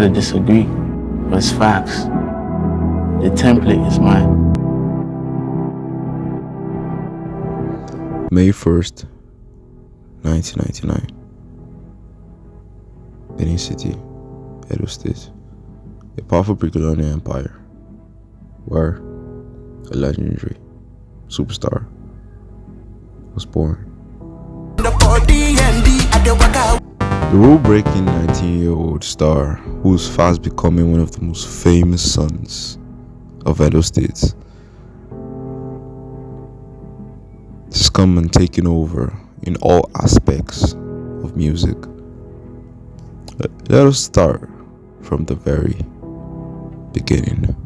to disagree, but it's facts. The template is mine. May 1st, 1999. Benin City, Edo State. A powerful pre-colonial empire where a legendary superstar was born. The rule-breaking 19-year-old star who's fast becoming one of the most famous sons of Edo State has come and taken over in all aspects of music. Let us start from the very beginning.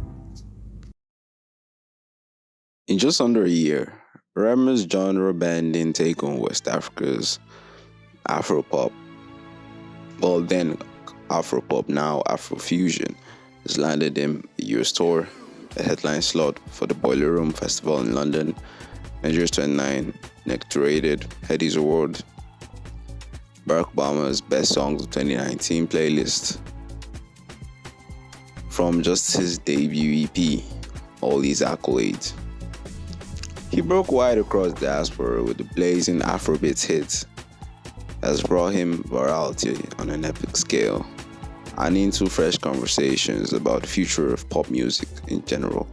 In just under a year, Rema's genre-bending take on West Africa's Afropop, well then Afropop, now Afrofusion, has landed him a US tour, a headline slot for the Boiler Room Festival in London, Nigeria's 29 Nectarated Headies Award, Barack Obama's Best Songs of 2019 playlist. From just his debut EP, all these accolades. He broke wide across diaspora with the blazing Afrobeats hits that has brought him virality on an epic scale, and into fresh conversations about the future of pop music in general.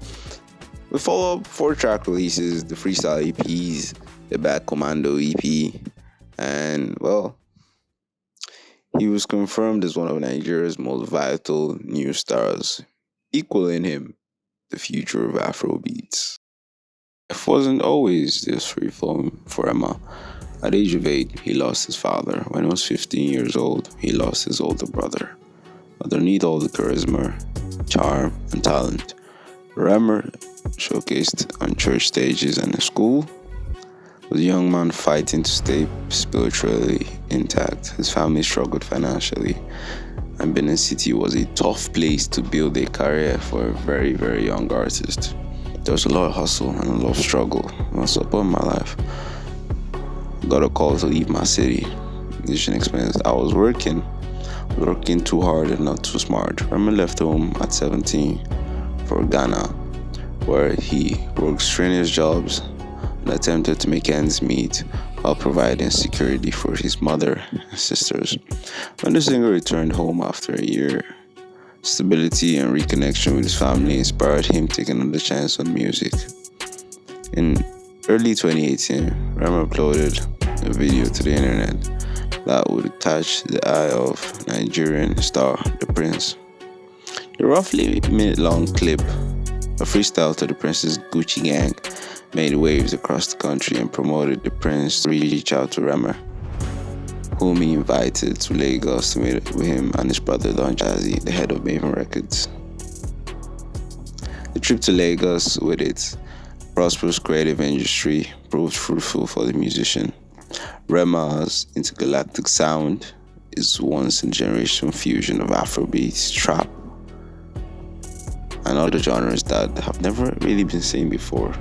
We follow up 4-track releases, the freestyle EPs, the Bad Commando EP, and well, he was confirmed as one of Nigeria's most vital new stars, equaling him the future of Afrobeats. Life wasn't always this free flowing for Rema. At the age of 8, he lost his father. When he was 15 years old, he lost his older brother. Underneath all the charisma, charm, and talent, Rema showcased on church stages and in school was a young man fighting to stay spiritually intact. His family struggled financially, and Benin City was a tough place to build a career for a very, very young artist. There was a lot of hustle and a lot of struggle. What's up in my life? Got a call to leave my city. Musician explains, I was working too hard and not too smart. Rema left home at 17 for Ghana, where he worked strenuous jobs and attempted to make ends meet while providing security for his mother and sisters. When the singer returned home after a year, stability and reconnection with his family inspired him to take another chance on music. In early 2018, Rema uploaded a video to the internet that would catch the eye of Nigerian star The Prince. The roughly minute-long clip, a freestyle to The Prince's Gucci Gang, made waves across the country and promoted The Prince to reach out to Rema, whom he invited to Lagos to meet with him and his brother Don Jazzy, the head of Maven Records. The trip to Lagos with its prosperous creative industry proved fruitful for the musician. Rema's intergalactic sound is once-in-a-generation fusion of Afrobeats, trap, and other genres that have never really been seen before,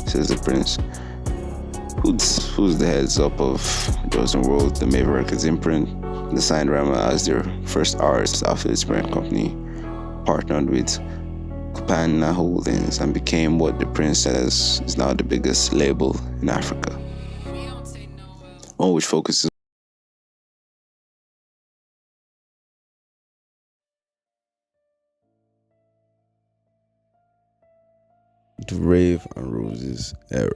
says the Prince. Who's the heads up of Chosen World, the Maven Records imprint, that signed Rema as their first artist after its parent company partnered with Kupana Holdings and became what the Prince says is now the biggest label in Africa, one which focuses the Rave and Roses era.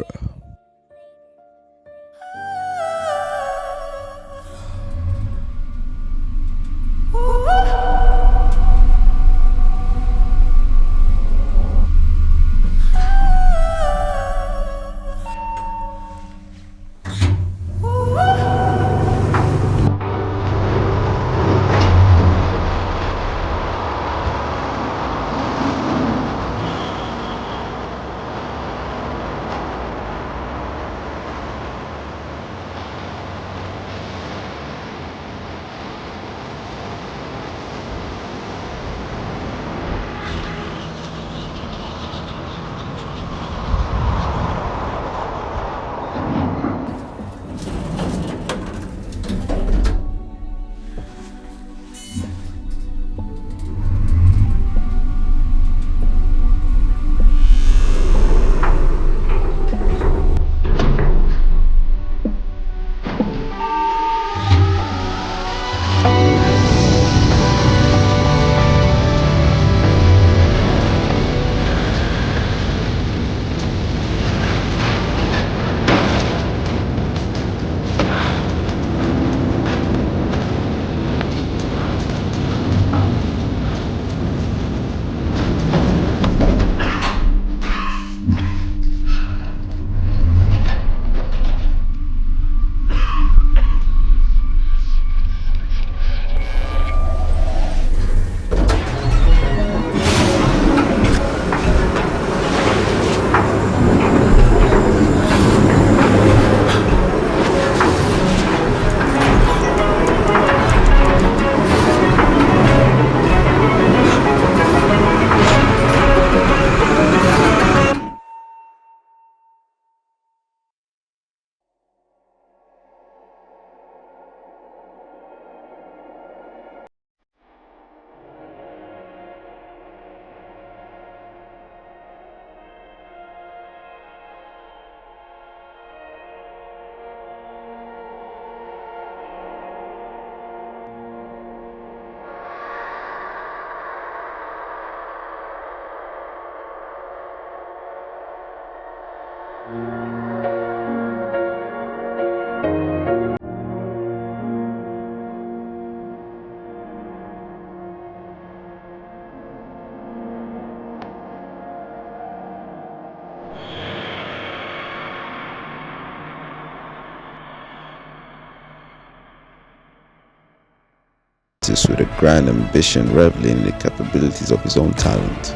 With a grand ambition, reveling in the capabilities of his own talent.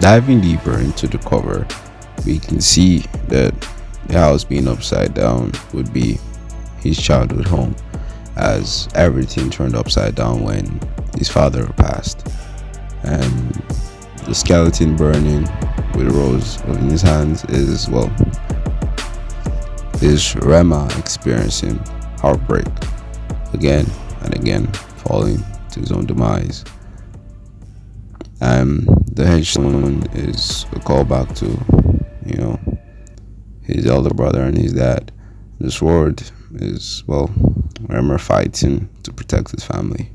Diving deeper into the cover, we can see that the house being upside down would be his childhood home, as everything turned upside down when his father passed, and the skeleton burning with a rose in his hands is, well, is Rema experiencing heartbreak again and again, falling to his own demise. And the headstone is a callback to, his elder brother and his dad. The sword is, well, Rema fighting to protect his family,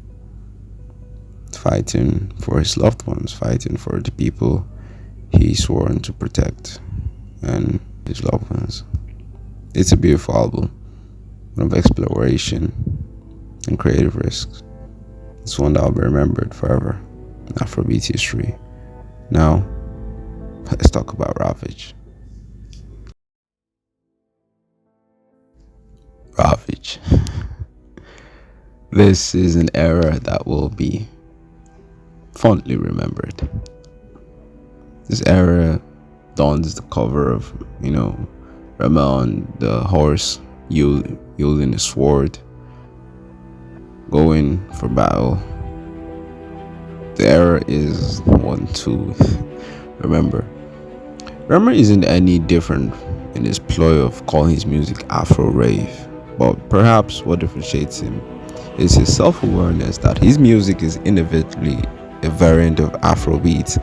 fighting for his loved ones, fighting for the people he sworn to protect and his loved ones. It's a beautiful album, one of exploration and creative risks. It's one that will be remembered forever in Afrobeat history. Now, let's talk about Ravage. Ravage. This is an era that will be fondly remembered. This era dons the cover of, Rema on the horse, wielding the sword, going for battle. The era is one to remember. Rema isn't any different in his ploy of calling his music Afro rave, but perhaps what differentiates him is his self-awareness that his music is inevitably a variant of Afrobeat,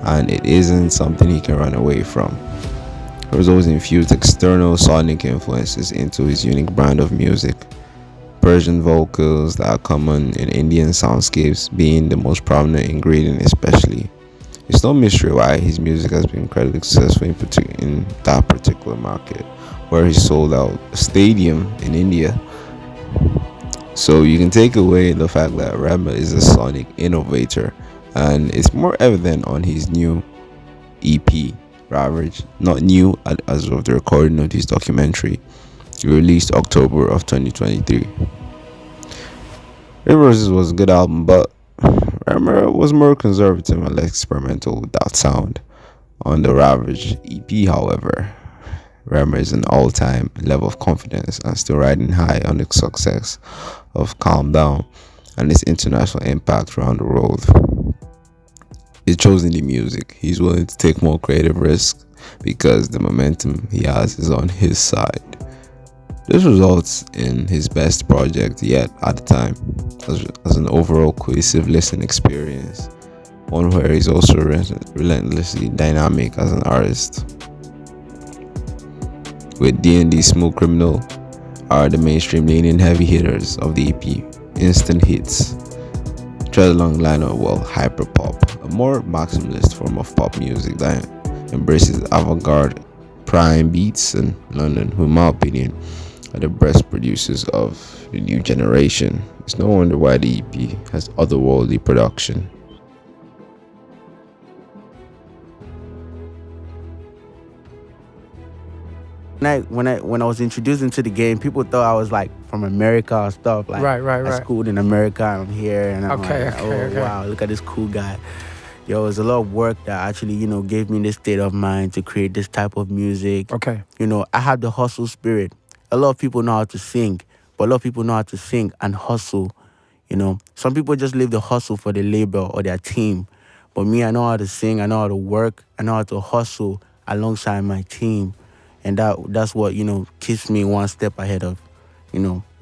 and it isn't something he can run away from. He has always infused external sonic influences into his unique brand of music. Persian vocals that are common in Indian soundscapes being the most prominent ingredient especially. It's no mystery why his music has been incredibly successful in that particular market, where he sold out a stadium in India. So you can take away the fact that Rema is a sonic innovator, and it's more evident on his new EP, Ravage, not new as of the recording of this documentary, released October of 2023. Rivers was a good album, but Rema was more conservative and less experimental with that sound. On the Ravage EP, however, Rema is an all-time level of confidence and still riding high on the success of Calm Down and its international impact around the world. He's chosen the music. He's willing to take more creative risks because the momentum he has is on his side. This results in his best project yet at the time, as an overall cohesive listening experience, one where he's also relentlessly dynamic as an artist. With D&D Smooth Criminal are the mainstream leaning heavy hitters of the EP, instant hits. Tread along the line of, hyperpop, a more maximalist form of pop music that embraces avant-garde prime beats in London, who in my opinion are the best producers of the new generation. It's no wonder why the EP has otherworldly production. When I was introduced into the game, people thought I was like from America or stuff. Like I schooled in America, and I'm here, and I'm wow, look at this cool guy. Yo, it's a lot of work that actually, gave me this state of mind to create this type of music. Okay. I have the hustle spirit. A lot of people know how to sing, but a lot of people know how to sing and hustle. Some people just leave the hustle for the label or their team. But me, I know how to sing, I know how to work, I know how to hustle alongside my team. And that's what, keeps me one step ahead of,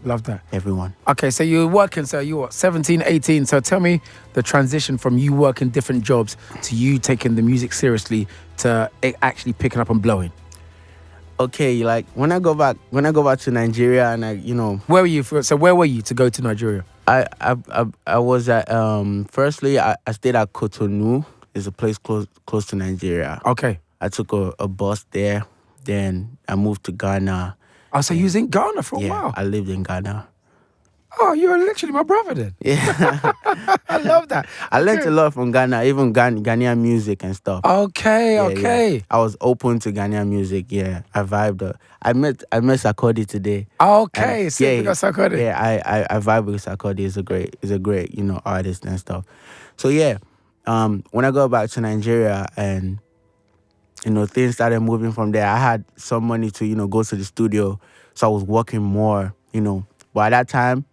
Love that. everyone. Okay, so you were working, so you were 17, 18. So tell me the transition from you working different jobs to you taking the music seriously to it actually picking up and blowing. Okay, like when I go back to Nigeria and Where were you? So where were you to go to Nigeria? I was at firstly I stayed at Cotonou. It's a place close to Nigeria. Okay. I took a bus there. Then I moved to Ghana. Oh, so you was in Ghana for a Yeah, while. I lived in Ghana. Oh, you're literally my brother then. Yeah, I love that. I learned a lot from Ghana, even Ghanaian music and stuff. Okay, Yeah, okay. yeah. I was open to Ghanaian music. Yeah, I vibed. I met Sarkodie today. Okay, so we got Sarkodie. Yeah, I vibe with Sarkodie. He's a great artist and stuff. So yeah, when I got back to Nigeria and things started moving from there, I had some money to go to the studio, so I was working more. But at that time,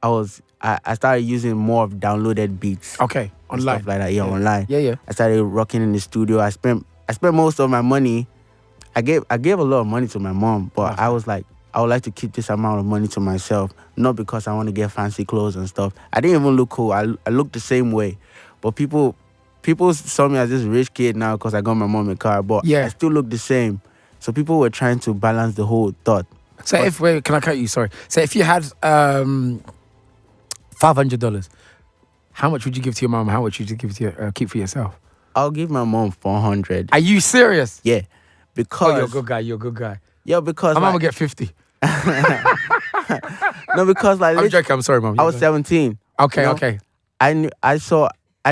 I started using more of downloaded beats. Okay, And online. stuff like that. Yeah, online. Yeah. I started rocking in the studio. I spent most of my money. I gave a lot of money to my mom, but I was like, I would like to keep this amount of money to myself, not because I want to get fancy clothes and stuff. I didn't even look cool. I looked the same way, but people saw me as this rich kid now because I got my mom a car, but Yeah. I still look the same. So people were trying to balance the whole thought. So can I cut you? Sorry. So if you had $500, how much would you give to your mom? How much would you give to keep for yourself? I'll give my mom 400. Are you serious? Yeah, because Oh, you're a good guy. You're a good guy. yeah, because My mom will like, get 50. no, because like I'm joking. I'm sorry, mom. I was 17. Okay, you know? okay. I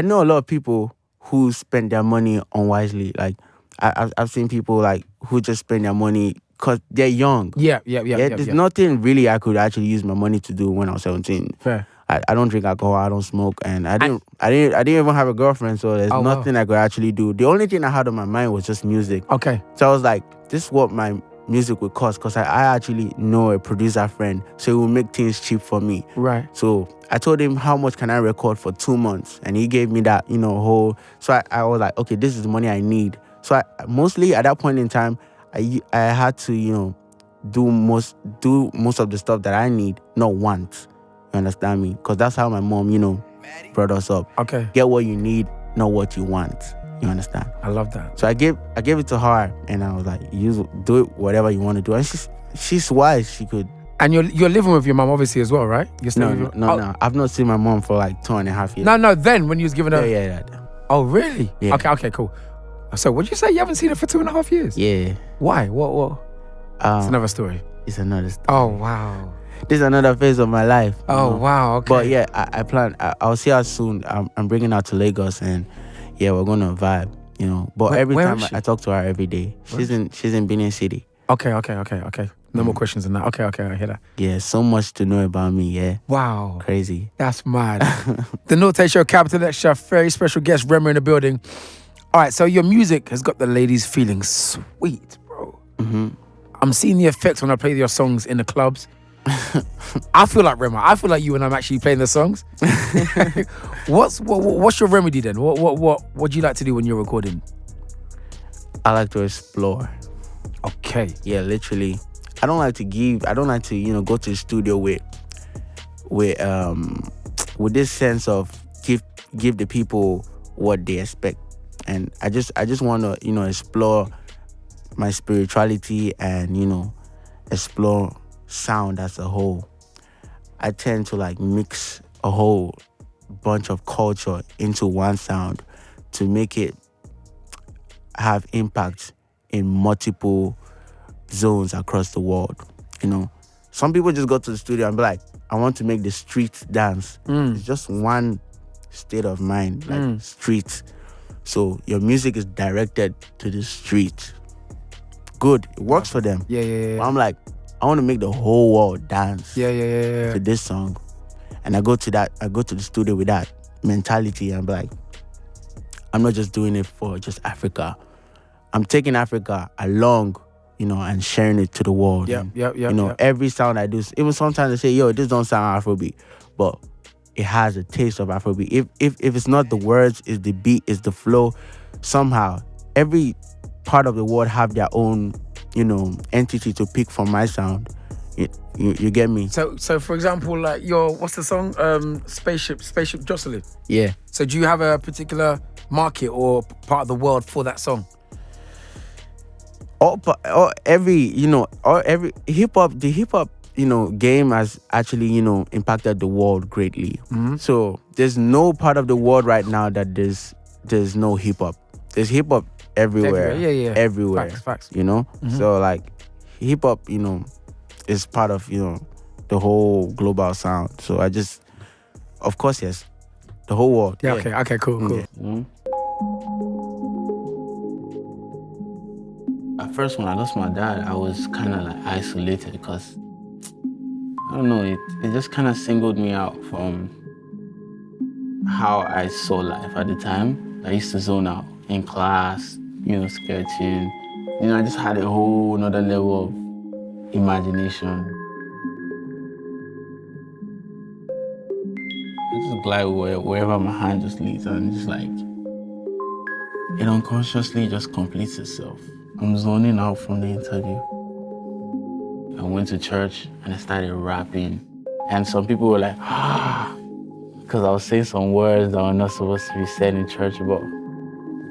know a lot of people who spend their money unwisely. Like I've seen people like who just spend their money because they're young. Yeah. There's nothing really I could actually use my money to do when I was 17. Fair. I don't drink alcohol. I don't smoke, and I didn't even have a girlfriend. So there's nothing I could actually do. The only thing I had on my mind was just music. Okay. So I was like, this is what my music would cost, because I actually know a producer friend, so he will make things cheap for me. Right. So I told him, how much can I record for 2 months? And he gave me that, whole. So I was like, okay, this is the money I need. So mostly at that point in time, I had to, do most of the stuff that I need, not want. You understand me? Because that's how my mom, brought us up. Okay. Get what you need, not what you want. You understand? I love that. So I gave it to her, and I was like, "You do it, whatever you want to do." And she's wise. She could. And you're living with your mom obviously as well, right? You're still living No. I've not seen my mom for like 2.5 years. No. Then when you was giving her. Yeah. Oh really? Yeah. Okay. Cool. So what'd you say? You haven't seen her for 2.5 years? Yeah. Why? What? It's another story. It's another story. Oh wow. This is another phase of my life. Oh wow. Okay. But yeah, I plan. I'll see her soon. I'm bringing her to Lagos, and yeah, we're gonna vibe. But every where time is she? I talk to her every day, she's in Benin City. Okay. No more questions than that. Okay, I hear that. Yeah, so much to know about me. Yeah, Wow. crazy. That's mad. The Norte Show Capital Lecture, very special guest, Rema in the building. All right, so your music has got the ladies feeling sweet, bro. Mm-hmm. I'm seeing the effects when I play your songs in the clubs. I feel like Rema. I feel like you when I'm actually playing the songs. What's your remedy then? What do you like to do when you're recording? I like to explore. Okay. Yeah, literally. I don't like to go to the studio with this sense of give the people what they expect. And I just want to, explore my spirituality and, explore sound as a whole. I tend to like mix a whole bunch of culture into one sound to make it have impact in multiple zones across the world. Some people just go to the studio and be like, I want to make the street dance. It's just one state of mind, like street. So your music is directed to the street. Good, it works for them. Yeah. But I'm like, I want to make the whole world dance Yeah. to this song. And I go to the studio with that mentality and be like, I'm not just doing it for just Africa. I'm taking Africa along, and sharing it to the world. Yeah. Every sound I do, even sometimes I say, yo, this don't sound Afrobeat, but it has a taste of Afrobeat. If it's not the words, it's the beat, it's the flow. Somehow, every part of the world have their own, entity to pick from my sound. You get me? So for example, like what's the song? Spaceship Jocelyn. Yeah. So do you have a particular market or part of the world for that song? Every hip hop, the hip hop game has actually, impacted the world greatly. So there's no part of the world right now that there's no hip hop. There's hip hop everywhere. Yeah. Everywhere. Facts. So like hip hop, is part of, the whole global sound. So of course, yes. The whole world. Yeah. Okay, cool. Yeah. At first, when I lost my dad, I was kind of like isolated because, I don't know, it just kind of singled me out from how I saw life at the time. I used to zone out in class, sketching. I just had a whole another level of imagination. I just glide wherever my hand just leads, and just like, it unconsciously just completes itself. I'm zoning out from the interview. I went to church and I started rapping. And some people were like, because I was saying some words that were not supposed to be said in church, but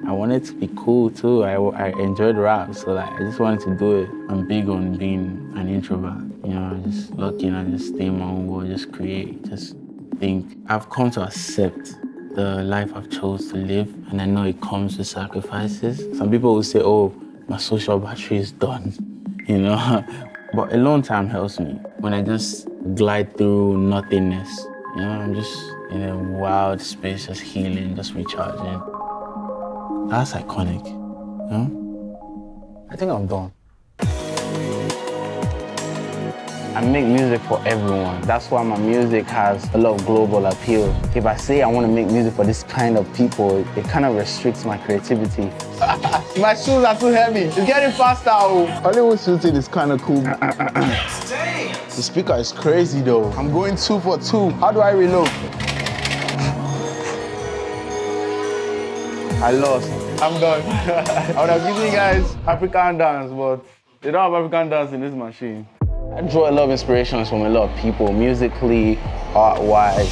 I wanted to be cool too. I enjoyed rap, so like I just wanted to do it. I'm big on being an introvert. Just lucky and I just stay in my own world, just create, just think. I've come to accept the life I've chose to live, and I know it comes with sacrifices. Some people will say, oh, my social battery is done, But alone time helps me. When I just glide through nothingness, I'm just in a wild space, just healing, just recharging. That's iconic, I think I'm done. I make music for everyone. That's why my music has a lot of global appeal. If I say I want to make music for this kind of people, it kind of restricts my creativity. My shoes are too heavy. It's getting faster. Hollywood shooting is kind of cool. The speaker is crazy though. I'm going 2 for 2. How do I reload? I lost. I'm done. I would have given you guys African dance, but they don't have African dance in this machine. I draw a lot of inspirations from a lot of people, musically, art-wise,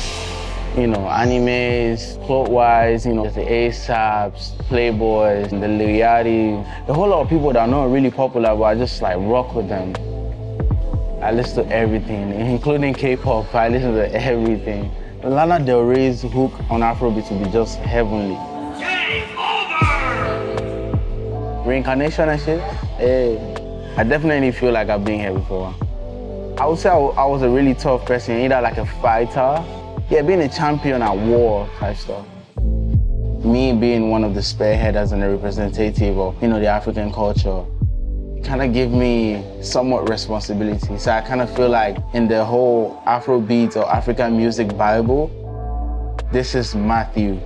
animes, plot-wise, there's the ASAPs, Playboys, the Yachty, a whole lot of people that are not really popular, but I just like rock with them. I listen to everything, including K-pop. I listen to everything. Lana Del Rey's hook on Afrobeat will be just heavenly. Game over! Reincarnation and shit? Hey, I definitely feel like I've been here before. I would say I was a really tough person, either like a fighter, being a champion at war type stuff. Me being one of the spearheaders and a representative of, the African culture, it kind of gave me somewhat responsibility. So I kind of feel like in the whole Afrobeat or African music Bible, this is Matthew.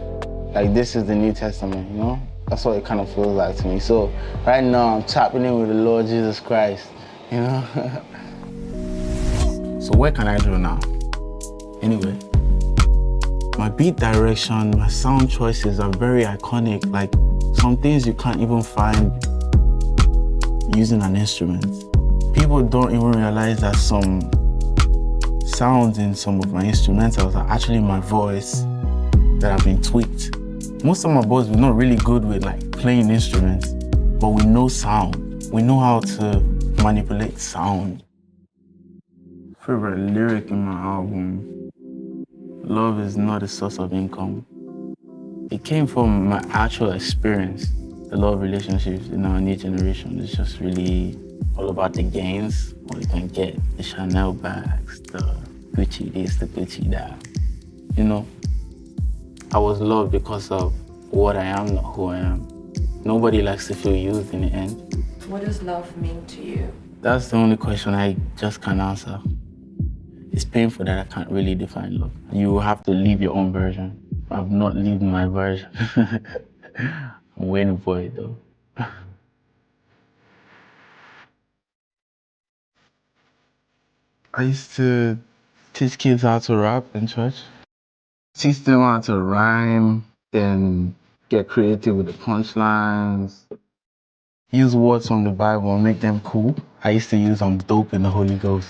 Like this is the New Testament, That's what it kind of feels like to me. So right now I'm tapping in with the Lord Jesus Christ, So what can I do now? Anyway, my beat direction, my sound choices are very iconic. Like some things you can't even find using an instrument. People don't even realize that some sounds in some of my instrumentals are actually my voice that have been tweaked. Most of my boys, we're not really good with like playing instruments, but we know sound. We know how to manipulate sound. Favorite lyric in my album, love is not a source of income. It came from my actual experience. The love relationships in our new generation is just really all about the gains, what you can get, the Chanel bags, the Gucci this, the Gucci that. I was loved because of what I am, not who I am. Nobody likes to feel used in the end. What does love mean to you? That's the only question I just can't answer. It's painful that I can't really define love. You have to live your own version. I've not lived my version. I'm waiting for it though. I used to teach kids how to rap in church. Teach them how to rhyme, then get creative with the punchlines. Use words from the Bible and make them cool. I used to use I'm dope in the Holy Ghost.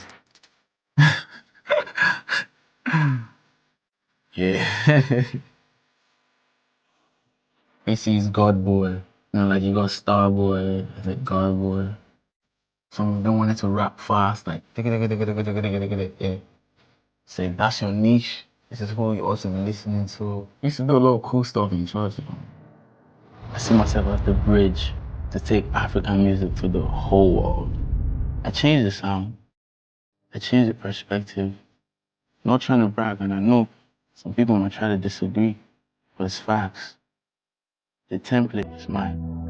Yeah. Basically, it's God boy. Like you got Star Boy, it's like God boy. Some of them wanted to rap fast, like yeah. So if that's your niche, this is what you also be listening to. I used to do a lot of cool stuff in church. I see myself as the bridge to take African music to the whole world. I changed the sound. I changed the perspective. Not trying to brag, and I know some people might try to disagree, but it's facts. The template is mine.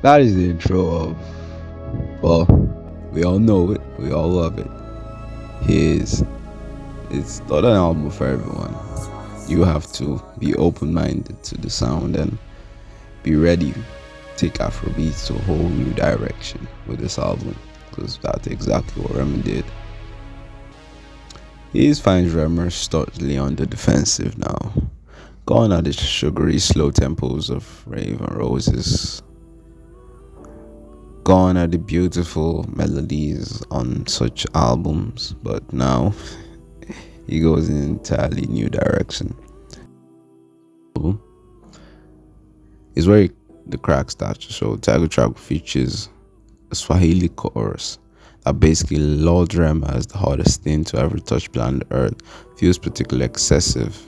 That is the intro of, well, we all know it, we all love it. It's not an album for everyone. You have to be open-minded to the sound and be ready to take Afrobeats to a whole new direction with this album, because that's exactly what Rema did. He finds Rema startly on the defensive now, gone are the sugary slow tempos of Raven Roses. Gone are the beautiful melodies on such albums, but now he goes in an entirely new direction. Is where the crack starts to show. Tiger track features a Swahili chorus that basically Lord Rema as the hardest thing to ever touch planet Earth feels particularly excessive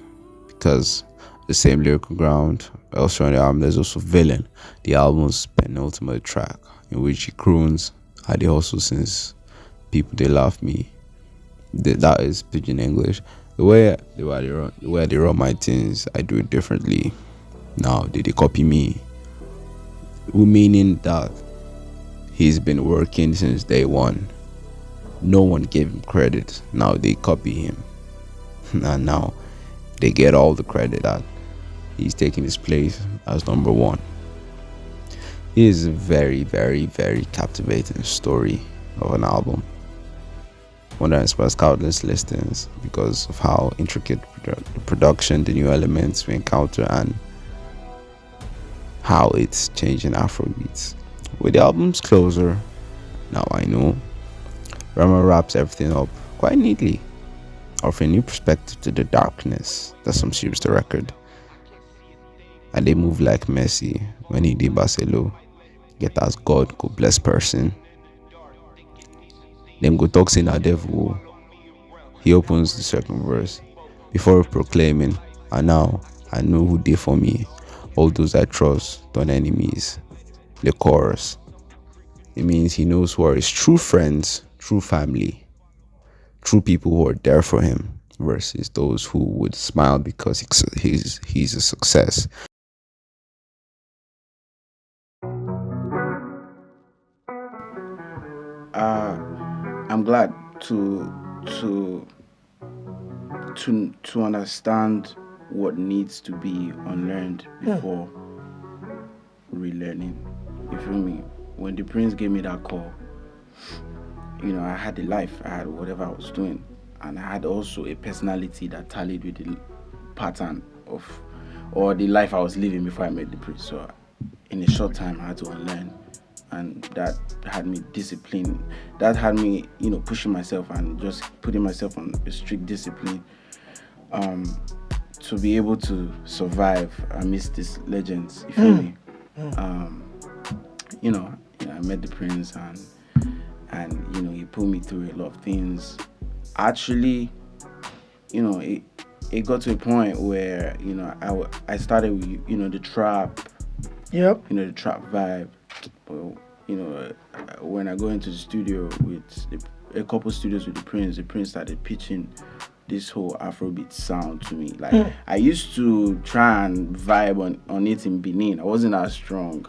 because the same lyrical ground. Elsewhere on the album, there's also Villain, the album's penultimate track, in which he croons, "I dey hustle since people they love me." That is pidgin English. The way they run my things, I do it differently. Now they copy me, meaning that he's been working since day one. No one gave him credit. Now they copy him, and now they get all the credit that he's taking his place as number one. It is a very, very, very captivating story of an album. One that inspires countless listens because of how intricate the production, the new elements we encounter, and how it's changing Afrobeats. With the album's closer, Now I Know, Rema wraps everything up quite neatly, offering a new perspective to the darkness that subsumes the record. And they move like Messi when he did Barcelo. Get as God go bless person. Them go talk saying a devil. He opens the second verse before proclaiming, "And now I know who did for me. All those I trust, done enemies." The chorus. It means he knows who are his true friends, true family, true people who are there for him, versus those who would smile because he's a success. I'm glad to understand what needs to be unlearned before relearning. You feel me? When the Prince gave me that call, I had a life, I had whatever I was doing, and I had also a personality that tallied with the pattern of or the life I was living before I met the Prince. So in a short time I had to unlearn, and that had me disciplined. That had me, pushing myself and just putting myself on a strict discipline to be able to survive amidst these legends. You feel me? I met the Prince and he put me through a lot of things. Actually, it got to a point where I started with the trap. Yep. The trap vibe. But, when I go into the studio with a couple studios with the Prince started pitching this whole Afrobeat sound to me. Like I used to try and vibe on it in Benin. I wasn't that strong.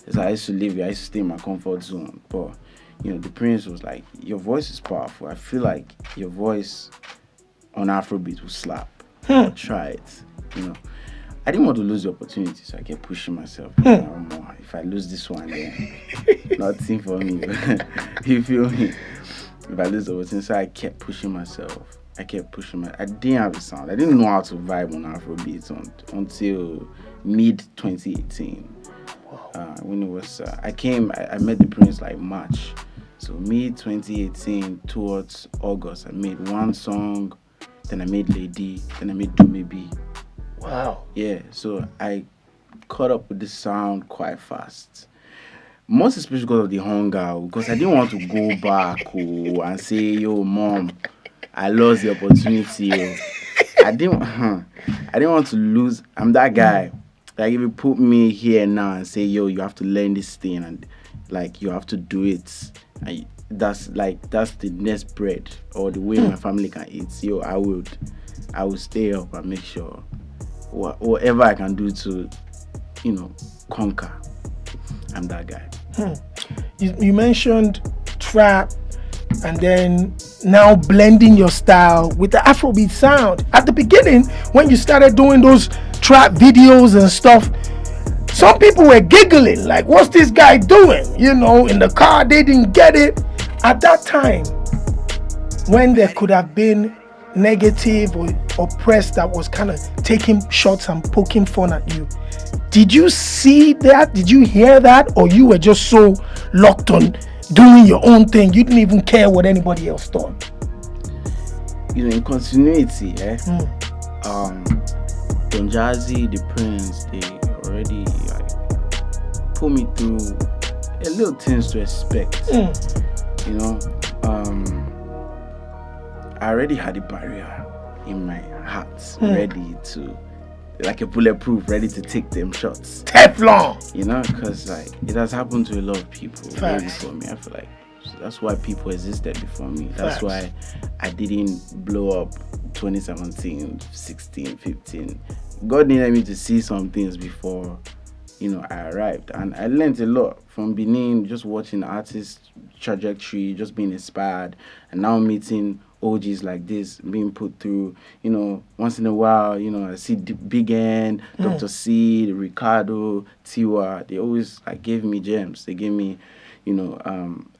So I used to live here. I used to stay in my comfort zone. But the Prince was like, "Your voice is powerful. I feel like your voice on Afrobeat will slap. Try it." I didn't want to lose the opportunity, so I kept pushing myself more and more. If I lose this one, then nothing for me. You feel me? If I lose the opportunity, so I kept pushing myself. I didn't have a sound. I didn't know how to vibe on Afrobeats until mid 2018. When it was, I met the Prince like March So mid 2018 towards August, I made one song, then I made Lady, then I made Do Maybe. Wow. Yeah, so I caught up with the sound quite fast. Most especially because of the hunger, because I didn't want to go back and say, yo, mom, I lost the opportunity. I didn't I didn't want to lose. I'm that guy. Like if you put me here now and say, yo, you have to learn this thing and like you have to do it. That's the next bread or the way my family can eat. Yo, I would stay up and make sure whatever I can do to, conquer. I'm that guy. You mentioned trap and then now blending your style with the Afrobeat sound. At the beginning, when you started doing those trap videos and stuff, some people were giggling, like, what's this guy doing? In the car, they didn't get it. At that time, when there could have been negative or press that was kind of taking shots and poking fun at you, did you see that? Did you hear that? Or you were just so locked on doing your own thing, you didn't even care what anybody else thought? In continuity, Don Jazzy, the Prince, they already put me through a little things to expect. I already had a barrier in my heart, ready to, like a bulletproof, ready to take them shots. Teflon! Because it has happened to a lot of people way before me. I feel like that's why people existed before me. That's why I didn't blow up 2017, 16, 15. God needed me to see some things before, I arrived. And I learned a lot from Benin, just watching artists' trajectory, just being inspired, and now meeting OGs like this, being put through, once in a while, I see Big N, Dr. C, Ricardo, Tiwa, they always gave me gems. They gave me,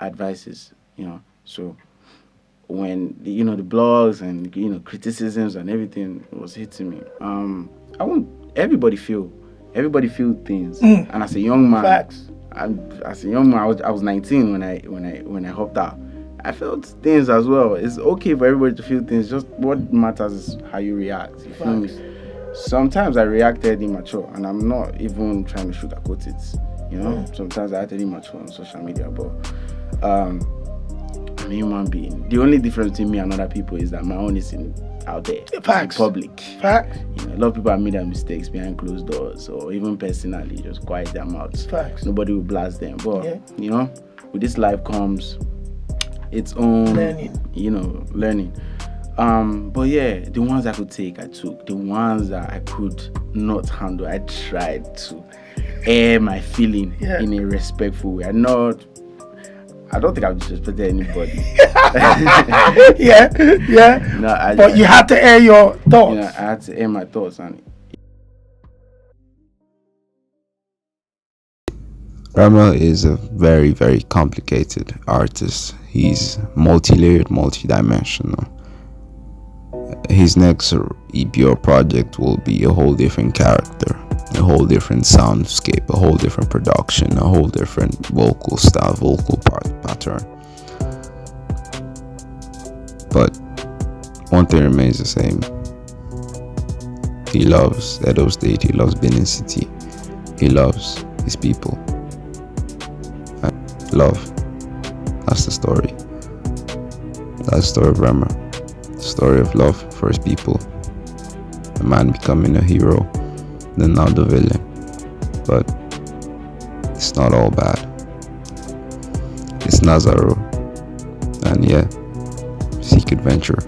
advices, So when, the blogs and, criticisms and everything was hitting me, everybody feel things. And as a young man, I was 19 when I hopped out. I felt things as well. It's okay for everybody to feel things. Just what matters is how you react. You feel me? Sometimes I reacted immature, and I'm not even trying to sugarcoat it. Sometimes I acted immature on social media, but I'm a human being. The only difference between me and other people is that my own is out there, Facts. public. Facts. A lot of people have made their mistakes behind closed doors, or even personally, just quiet their mouths. Facts. Nobody will blast them. But with this life comes its own learning. But yeah, the ones I could take, I took. The ones that I could not handle, I tried to air my feeling in a respectful way. I don't think I've disrespected anybody. No, but you had to air your thoughts. I had to air my thoughts, and Rema is a very, very complicated artist. He's multi-layered, multi-dimensional. His next EP or project will be a whole different character, a whole different soundscape, a whole different production, a whole different vocal style, vocal pattern. But one thing remains the same. He loves Edo State, he loves Benin City, he loves his people. And love, that's the story. That's the story of Rema. The story of love for his people. A man becoming a hero, then now the villain. But it's not all bad. It's Nazaro. And seek adventure.